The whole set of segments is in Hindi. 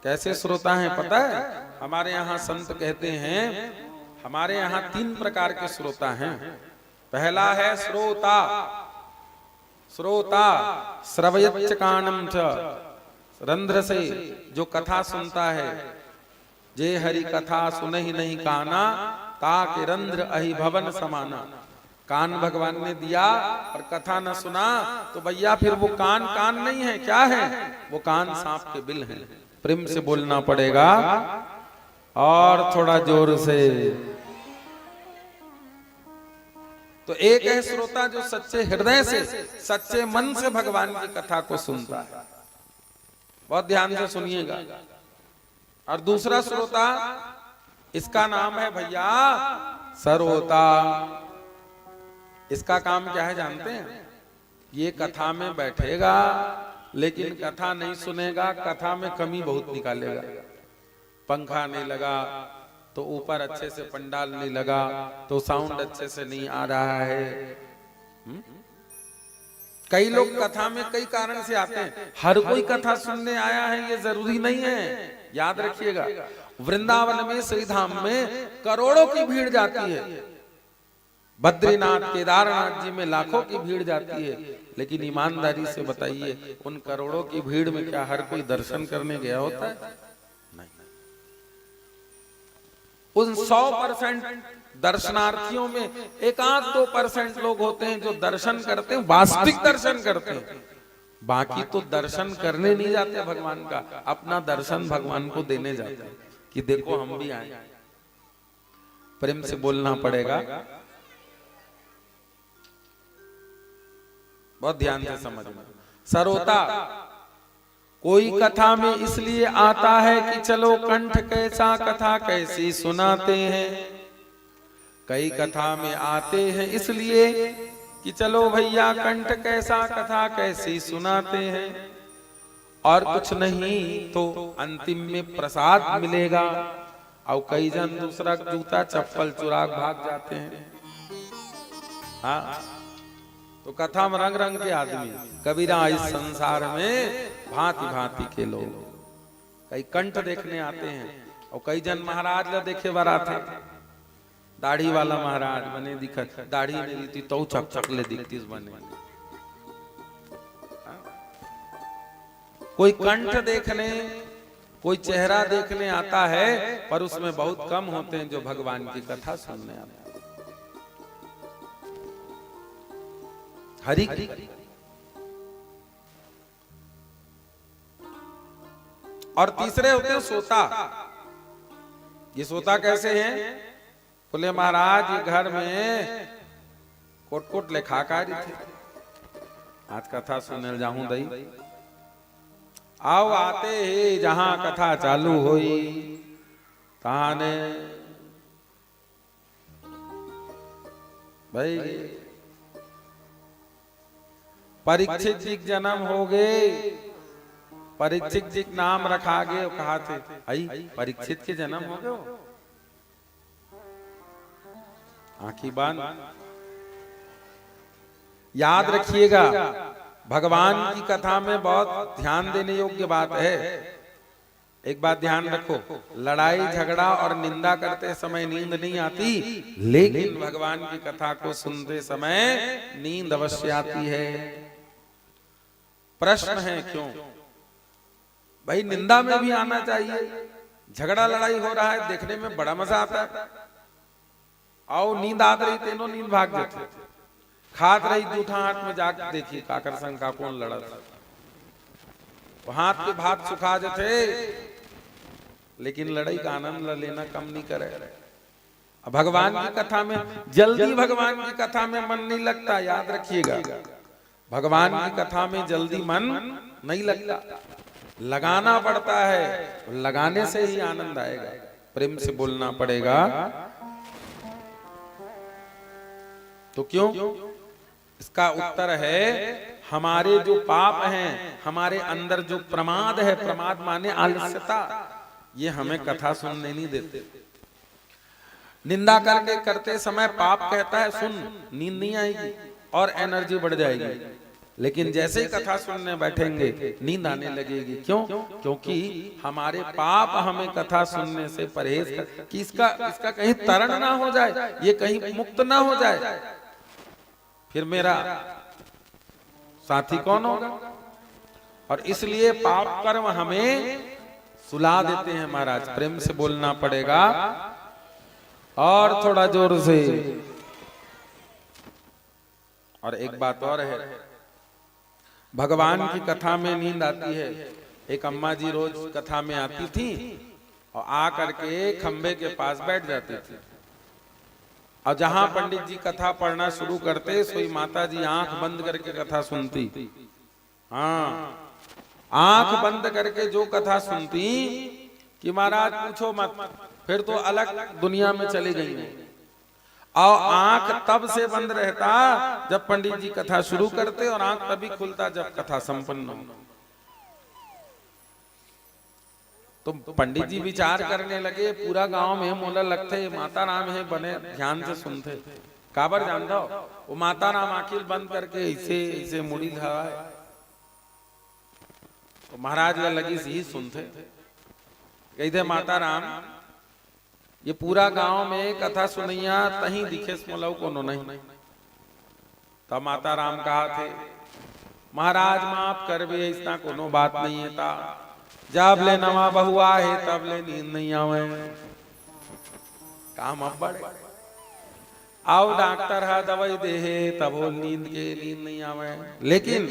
कैसे श्रोता हैं पता है? हमारे यहाँ संत कहते हैं, हमारे यहाँ 3 प्रकार के श्रोता हैं। पहला है श्रोता, श्रोता श्रवयच्च कानम च, रंध्र से जो कथा सुनता है। जे हरि कथा सुनहि नहीं काना, ताके रंध्र अहि भवन समाना। कान भगवान ने दिया और कथा न सुना तो भैया फिर वो कान कान नहीं है, क्या है? वो कान सांप के बिल हैं। प्रेम से बोलना पड़ेगा और थोड़ा जोर से। तो एक है श्रोता जो सच्चे हृदय से, सच्चे मन से भगवान की कथा को सुनता है। बहुत ध्यान से सुनिएगा। और दूसरा श्रोता, इसका नाम है भैया सरोता। इसका काम क्या है जानते हैं? ये कथा में बैठेगा लेकिन कथा नहीं सुनेगा, कथा में कमी बहुत निकालेगा। पंखा नहीं लगा तो ऊपर अच्छे से पंडाल नहीं लगा तो साउंड अच्छे से नहीं आ रहा है। कई लोग कथा में कई कारण से आते हैं। हर कोई कथा सुनने आया है ये जरूरी नहीं है, याद रखिएगा। वृंदावन में, श्रीधाम में करोड़ों की भीड़ जाती है। बद्रीनाथ, केदारनाथ जी में लाखों की भीड़ जाती है। लेकिन ईमानदारी से बताइए, उन करोड़ों की भीड़ में क्या हर कोई दर्शन करने गया होता है? नहीं। उन 100% दर्शनार्थियों में 1-2% लोग होते हैं जो दर्शन करते हैं, वास्तविक दर्शन करते हैं। बाकी तो दर्शन करने नहीं जाते भगवान का, अपना दर्शन भगवान को देने जाते हैं कि देखो हम भी आए। प्रेम से बोलना पड़ेगा, बहुत ध्यान से समझना। सरोता कोई कथा में इसलिए आता है कि चलो कंठ कैसा कथा कैसी सुनाते हैं। कई कथा में आते हैं इसलिए कि चलो भैया कंठ कैसा कथा कैसी सुनाते हैं। और कुछ नहीं तो अंतिम में प्रसाद मिलेगा। और कई जन दूसरा जूता चप्पल चुरा भाग जाते हैं। हाँ, तो कथा में रंग रंग के आदमी, कबीरा इस संसार में भांति भांति के लोग। कई कंठ देखने आते हैं और कई जन महाराज ला देखे बरा थे। दाढ़ी वाला महाराज बने दिखत, दाढ़ी नहीं दिखती तो चक चक ले दिखती बने। कोई कंठ देखने, कोई चेहरा देखने आता है, पर उसमें बहुत कम होते हैं जो भगवान की कथा सुनने आते हैं। हरि और तीसरे होते हैं सोता। ये सोता कैसे हैं? बोले महाराज ये घर में कोट कोट लेखाकारी थे, आज कथा सुनने जाऊं दई। आओ आते ही जहां कथा चालू हुई तहां ने भाई परीक्षित जी जन्म हो गए। परीक्षित जी नाम रखा गए, कहा थे आई परीक्षित के जन्म हो गए। आंखी बांध, याद रखिएगा भगवान की कथा में बहुत ध्यान देने योग्य बात है। एक बात ध्यान रखो, लड़ाई झगड़ा और निंदा करते समय नींद नहीं आती, लेकिन भगवान की कथा को सुनते समय नींद अवश्य आती है। प्रश्न है क्यों? भाई निंदा में भी आना चाहिए। झगड़ा लड़ाई हो रहा है देखने में बड़ा मजा आता है। आओ नींद आ रही तेनो नींद भाग जाते। खात रही जूठा हाथ में जाग देखी काकर संग का कौन लड़ा था। हाथ के भात सुखा जाते, लेकिन लड़ाई का आनंद लेना कम नहीं करे। भगवान की कथा में जल्दी, भगवान की कथा में मन नहीं लगता, याद रखिएगा। भगवान की कथा में जल्दी मन नहीं लगता, लगाना पड़ता है। लगाने से ही आनंद आएगा। प्रेम से बोलना पड़ेगा। तो क्यों? इसका उत्तर है हमारे जो पाप हैं, हमारे अंदर जो प्रमाद है, प्रमाद माने आलस्यता, ये हमें कथा सुनने नहीं देते। निंदा करते समय पाप कहता है सुन, नींद नहीं आएगी और एनर्जी बढ़ जाएगी। लेकिन जैसे ही कथा सुनने बैठेंगे नींद आने लगेगी। क्यों? क्योंकि हमारे पाप हमें कथा सुनने से परहेज कर कि इसका कहीं तरण ना हो जाए, ये कहीं मुक्त ना हो जाए, फिर मेरा साथी कौन होगा? और इसलिए पाप कर्म हमें सुला देते हैं महाराज। प्रेम से बोलना पड़ेगा और थोड़ा जोर से। और एक बात और है, भगवान की कथा में नींद आती है। एक अम्मा जी रोज कथा में आती थी और आ करके खंबे के पास बैठ जाती थी, और जहां पंडित जी कथा पढ़ना शुरू करते सोई माता जी आंख बंद करके कथा सुनती। हाँ, आंख बंद करके जो कथा सुनती कि महाराज पूछो मत, फिर तो अलग दुनिया में चली गई। और आंख तब से बंद रहता जब पंडित जी कथा शुरू करते, और आंख तभी खुलता जब कथा संपन्न हो। तो पंडित जी विचार करने लगे, पूरा गांव में मोला लगते माता राम है, बने ध्यान से सुनते। काबर जानता हो? वो माता राम आखिर बंद करके ऐसे मुड़ी धराए, तो महाराज का लगी सी सुनते। कहते माता राम ये पूरा गांव में कथा सुनैया तही दिखे मोलऊ कोनो नहीं। तब माता राम कहा थे, महाराज माफ कर भी, ऐसा कोनो बात नहीं है ता, जब ले नवा बहुआ है तब ले नींद नहीं आवे। काम अब बढ़े, आओ डॉक्टर है दवाई दे है तब वो नींद नहीं आवे। लेकिन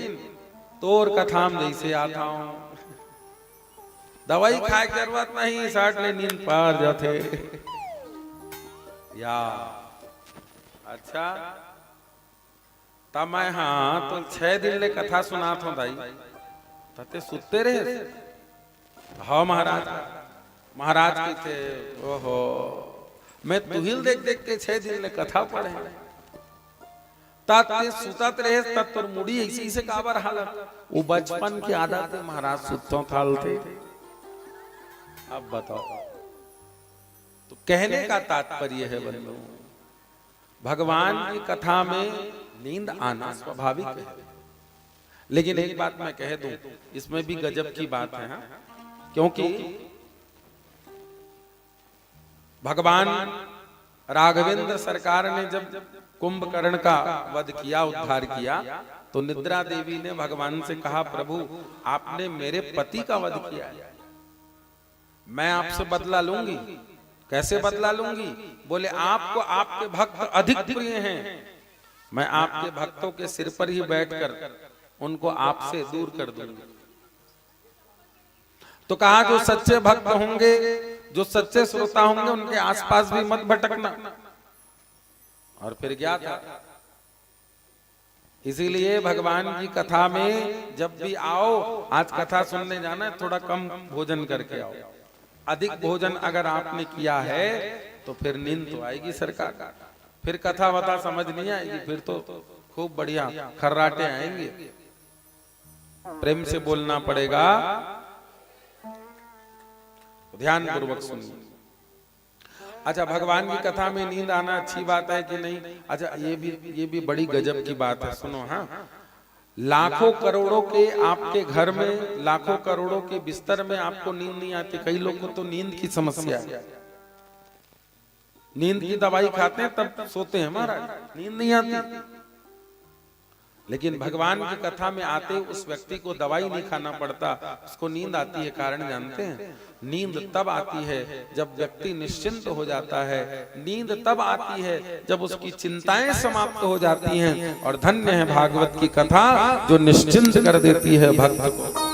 तोर कथा में जैसे आता हूं, दवाई खाए की जरूरत नहीं, साठ ले नींद पार जाते या। अच्छा, तब मैं हाँ तो 6 दिन ले कथा सुना था दाई, तते सुते रहे। हाँ महाराज की थे, ओहो मैं तुहिल देख देख के 6 दिन ले कथा पढ़े, ताते सुतत रहे तब तोर मुड़ी ऐसी से काबर हालत। वो बचपन की आदत है महाराज, सुतों थाल थे। अब बताओ, तो कहने का तात्पर्य है बंधु, भगवान की कथा में नींद आना स्वाभाविक है। लेकिन एक बात मैं कह दूं, इसमें भी गजब की बात है। क्योंकि भगवान राघवेंद्र सरकार ने जब कुंभकर्ण का वध किया, उद्धार किया, तो निद्रा देवी ने भगवान से कहा, प्रभु आपने मेरे पति का वध किया है, मैं आपसे बदला लूंगी। कैसे बदला लूंगी? बोले आपको आपके भक्त अधिक प्रिय हैं, मैं आपके भक्तों के सिर पर ही बैठकर उनको आपसे दूर कर दूंगी। तो कहा जो सच्चे भक्त होंगे, जो सच्चे श्रोता होंगे, उनके आसपास भी मत भटकना। और फिर क्या था? इसीलिए भगवान की कथा में जब भी आओ, आज कथा सुनने जाना है, थोड़ा कम भोजन करके आओ। अधिक भोजन अगर आपने किया है तो फिर नींद तो आएगी सरकार, फिर कथा वथा समझ नहीं आएगी, फिर तो खूब बढ़िया खर्राटे आएंगे। प्रेम से बोलना पड़ेगा, ध्यान पूर्वक सुनिए। अच्छा, भगवान की कथा में नींद आना अच्छी बात है कि नहीं? अच्छा, ये भी बड़ी गजब की बात है, सुनो। हाँ, लाखों करोड़ों के आपके घर में, लाखों करोड़ों के बिस्तर में आपको नींद नहीं आती। कई लोगों को तो नींद की समस्या है, नींद की दवाई खाते हैं तब सोते हैं महाराज, नींद नहीं आती। लेकिन भगवान की कथा में आते उस व्यक्ति को दवाई नहीं खाना पड़ता, उसको नींद आती है। कारण जानते हैं? नींद तब आती है जब व्यक्ति निश्चिंत हो जाता है, नींद तब आती है जब उसकी चिंताएं समाप्त हो जाती हैं। और धन्य है भागवत की कथा जो निश्चिंत कर देती है भक्त को।